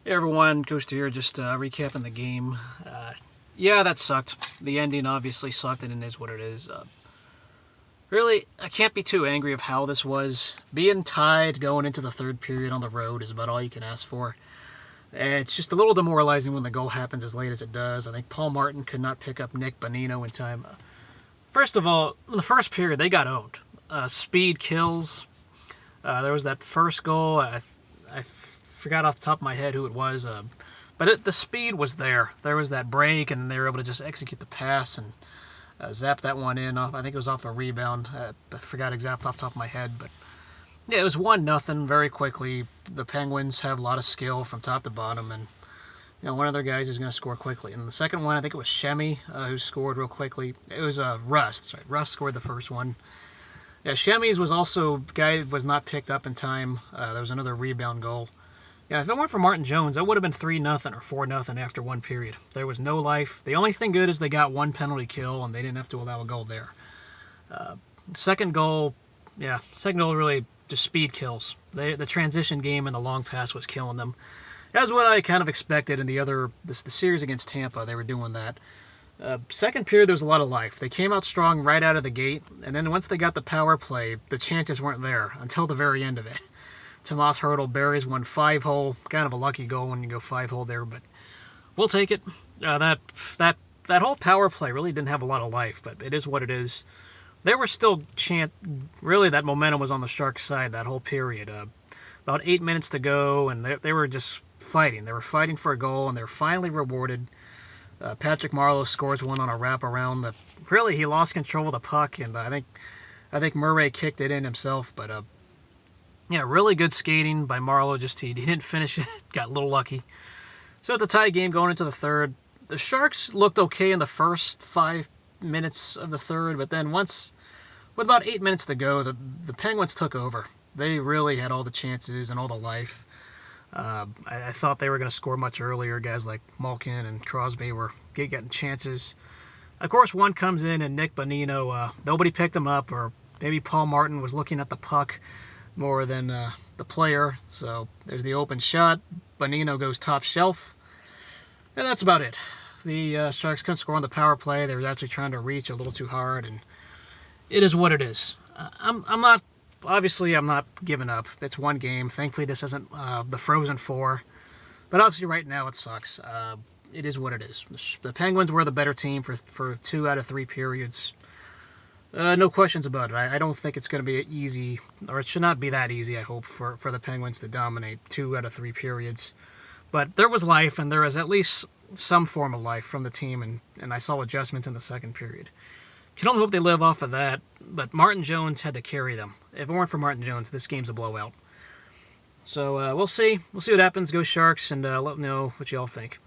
Hey everyone, Ghost here, just recapping the game. Yeah, that sucked. The ending obviously sucked, and it is what it is. Really, I can't be too angry of how this was. Being tied going into the third period on the road is about all you can ask for. It's just a little demoralizing when the goal happens as late as it does. I think Paul Martin could not pick up Nick Bonino in time. First of all, in the first period, they got owned. Speed kills. There was that first goal. I forgot off the top of my head who it was. But the speed was there. There was that break, and they were able to just execute the pass and zap that one in. I think it was off a rebound. I forgot exactly off the top of my head, but yeah, it was 1-0 very quickly. The Penguins have a lot of skill from top to bottom, and one of their guys is going to score quickly. And the second one, I think it was Shemi who scored real quickly. It was Rust. Sorry, Rust scored the first one. Yeah, Shemi's was also the guy who was not picked up in time. There was another rebound goal. Yeah, if it weren't for Martin Jones, that would have been 3-0 or 4-0 after one period. There was no life. The only thing good is they got one penalty kill, and they didn't have to allow a goal there. Second goal really just speed kills. The transition game and the long pass was killing them. That's what I kind of expected in the series against Tampa. They were doing that. Second period, there was a lot of life. They came out strong right out of the gate, and then once they got the power play, the chances weren't there until the very end of it. Tomas Hertl buries one 5-hole. Kind of a lucky goal when you go 5-hole there, but we'll take it. That whole power play really didn't have a lot of life, but it is what it is. There were still really that momentum was on the Sharks' side that whole period. About 8 minutes to go, and they were just fighting. They were fighting for a goal, and they were finally rewarded. Patrick Marleau scores one on a wraparound that really he lost control of the puck, and I think Murray kicked it in himself, but yeah, really good skating by Marleau. Just he didn't finish it. Got a little lucky. So it's a tie game going into the third. The Sharks looked okay in the first 5 minutes of the third, but then with about 8 minutes to go, the Penguins took over. They really had all the chances and all the life. I thought they were going to score much earlier. Guys like Malkin and Crosby were getting chances. Of course, one comes in, and Nick Bonino, nobody picked him up, or maybe Paul Martin was looking at the puck more than the player. So there's the open shot. Bonino goes top shelf. And that's about it. The Sharks couldn't score on the power play. They were actually trying to reach a little too hard, and it is what it is. I'm not giving up. It's one game. Thankfully, this isn't the Frozen Four. But obviously, right now, it sucks. It is what it is. The Penguins were the better team for 2 out of 3 periods. No questions about it. I don't think it's going to be easy, or it should not be that easy, I hope, for the Penguins to dominate 2 out of 3 periods. But there was life, and there was at least some form of life from the team, and I saw adjustments in the second period. Can only hope they live off of that, but Martin Jones had to carry them. If it weren't for Martin Jones, this game's a blowout. So we'll see. We'll see what happens. Go Sharks, and let me know what you all think.